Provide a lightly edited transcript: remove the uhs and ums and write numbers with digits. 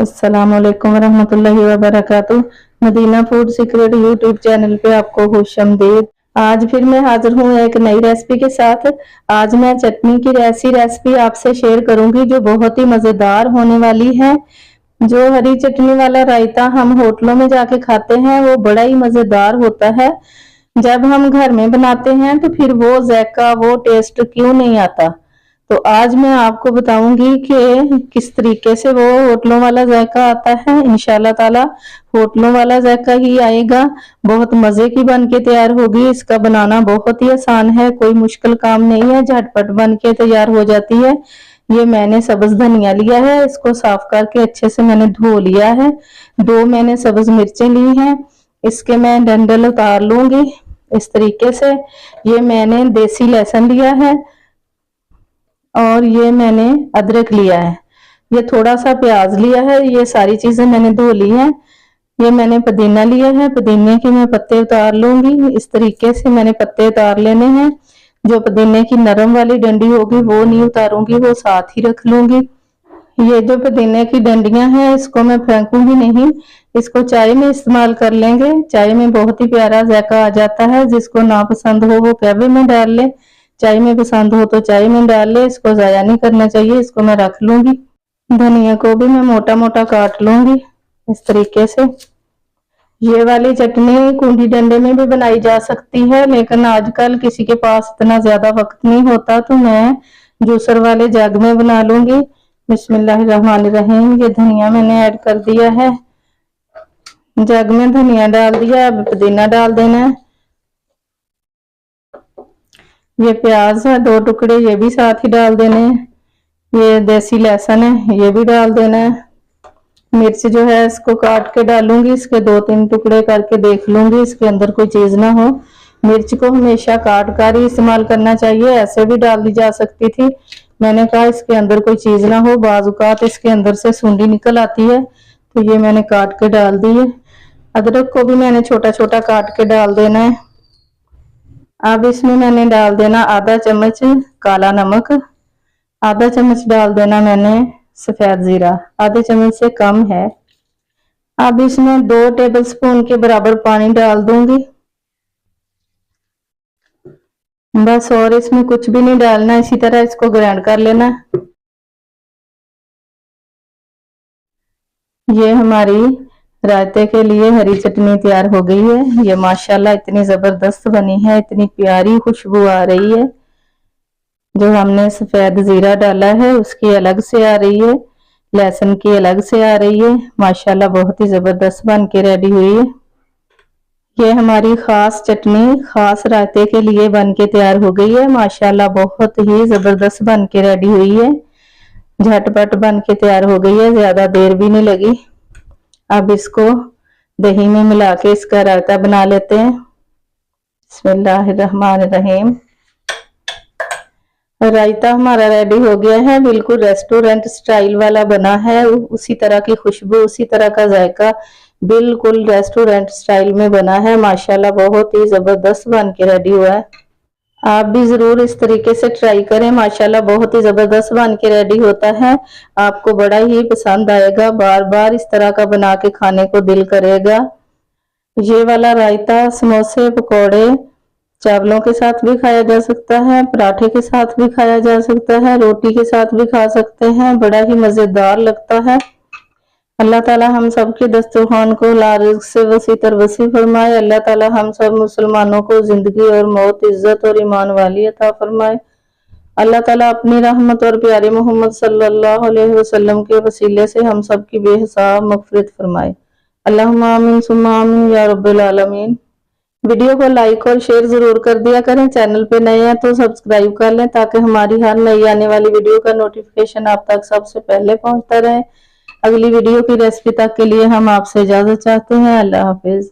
अस्सलाम वालेकुम रहमतुल्लाहि व बरकातुहू। Madina food secret YouTube channel पे आपको खुशामदीद। आज फिर मैं हाजिर हूँ एक नई रेसिपी के साथ। आज मैं चटनी की ऐसी रेसिपी आपसे शेयर करूंगी जो बहुत ही मजेदार होने वाली है। जो हरी चटनी वाला रायता हम होटलों में जाके खाते हैं वो बड़ा ही मजेदार होता है। जब हम घर में बनाते हैं तो फिर वो जायका वो टेस्ट क्यों नहीं आता। तो आज मैं आपको बताऊंगी कि किस तरीके से वो होटलों वाला जायका आता है। इंशाल्लाह ताला होटलों वाला जायका ही आएगा। बहुत मजे की बन के तैयार होगी। इसका बनाना बहुत ही आसान है, कोई मुश्किल काम नहीं है, झटपट बन के तैयार हो जाती है। ये मैंने सब्ज धनिया लिया है, इसको साफ करके अच्छे से मैंने धो लिया है। 2 मैंने सब्ज मिर्चें ली हैं, इसके मैं डंडल उतार लूंगी इस तरीके से। ये मैंने देसी लहसुन लिया है और ये मैंने अदरक लिया है। ये थोड़ा सा प्याज लिया है। ये सारी चीजें मैंने धो ली हैं। ये मैंने पुदीना लिया है, पुदीने के मैं पत्ते उतार लूंगी। इस तरीके से मैंने पत्ते उतार लेने हैं। जो पुदीने की नरम वाली डंडी होगी वो नहीं उतारूंगी, वो साथ ही रख लूंगी। ये जो पुदीने की डंडियां हैं इसको मैं फेंकूंगी नहीं, इसको चाय में इस्तेमाल कर लेंगे। चाय में बहुत ही प्यारा जायका आ जाता है। जिसको ना पसंद हो वो कैबे में डाल ले, चाय में पसंद हो तो चाय में डाल ले। इसको जाया नहीं करना चाहिए। इसको मैं रख लूंगी। धनिया को भी मैं मोटा मोटा काट लूंगी इस तरीके से। ये वाली चटनी कूंडी डंडे में भी बनाई जा सकती है, लेकिन आजकल किसी के पास इतना ज्यादा वक्त नहीं होता तो मैं जूसर वाले जग में बना लूंगी। बिस्मिल्लाहिर्रहमानिर्रहीम। ये धनिया मैंने ऐड कर दिया है, जग में धनिया डाल दिया। अब पुदीना डाल देना है। ये प्याज है 2 टुकड़े, ये भी साथ ही डाल देने हैं। ये देसी लहसुन है, ये भी डाल देना है। मिर्च जो है इसको काट के डालूंगी, इसके 2-3 टुकड़े करके देख लूंगी इसके अंदर कोई चीज ना हो। मिर्च को हमेशा काट कर ही इस्तेमाल करना चाहिए, ऐसे भी डाल दी जा सकती थी। मैंने कहा इसके अंदर कोई चीज ना हो, बाजुकात इसके अंदर से सूंडी निकल आती है, तो ये मैंने काट के डाल दी है। अदरक को भी मैंने छोटा छोटा काट के डाल देना है। अब इसमें मैंने डाल देना आधा चम्मच काला नमक, आधा चम्मच डाल देना मैंने सफेद जीरा, आधे चम्मच से कम है। अब इसमें 2 टेबलस्पून के बराबर पानी डाल दूंगी बस, और इसमें कुछ भी नहीं डालना। इसी तरह इसको ग्राइंड कर लेना। ये हमारी रायते के लिए हरी चटनी तैयार हो गई है। ये माशाल्लाह इतनी जबरदस्त बनी है, इतनी प्यारी खुशबू आ रही है। जो हमने सफेद जीरा डाला है उसकी अलग से आ रही है, लहसुन की अलग से आ रही है। माशाल्लाह बहुत ही जबरदस्त बन के रेडी हुई है। ये हमारी खास चटनी खास रायते के लिए बन के तैयार हो गई है। माशाल्लाह बहुत ही जबरदस्त बन के रेडी हुई है, झटपट बन के तैयार हो गई है, ज्यादा देर भी नहीं लगी। अब इसको दही में मिला के इसका रायता बना लेते हैं। बिस्मिल्लाहिर्रहमानिर्रहीम। रायता हमारा रेडी हो गया है, बिल्कुल रेस्टोरेंट स्टाइल वाला बना है। उसी तरह की खुशबू, उसी तरह का जायका, बिल्कुल रेस्टोरेंट स्टाइल में बना है। माशाल्लाह बहुत ही जबरदस्त बन के रेडी हुआ है। आप भी जरूर इस तरीके से ट्राई करें। माशाल्लाह बहुत ही जबरदस्त बन के रेडी होता है, आपको बड़ा ही पसंद आएगा। बार बार इस तरह का बना के खाने को दिल करेगा। ये वाला रायता समोसे पकौड़े चावलों के साथ भी खाया जा सकता है, पराठे के साथ भी खाया जा सकता है, रोटी के साथ भी खा सकते हैं। बड़ा ही मजेदार लगता है। अल्लाह ताला हम सब के दस्तरखान को लारिज़्क़ से वसी तर वसी फरमाए। अल्लाह ताला हम सब मुसलमानों को जिंदगी और मौत, इज्जत और ईमान वाली अता फरमाए। अल्लाह ताला अपनी रहमत और प्यारे मोहम्मद सल्लल्लाहु अलैहि वसल्लम के वसीले से हम सब की बेहिसाब मग़फ़िरत फरमाए। अल्लाहुम्मा आमीन सुम्मा आमीन या रब्बिल आलमीन। वीडियो को लाइक और शेयर जरूर कर दिया करें। चैनल पे नए हैं तो सब्सक्राइब कर लें ताकि हमारी हर नई आने वाली वीडियो का नोटिफिकेशन आप तक सबसे पहले पहुंचता रहे। अगली वीडियो की रेसिपी तक के लिए हम आपसे इजाजत चाहते हैं। अल्लाह हाफिज।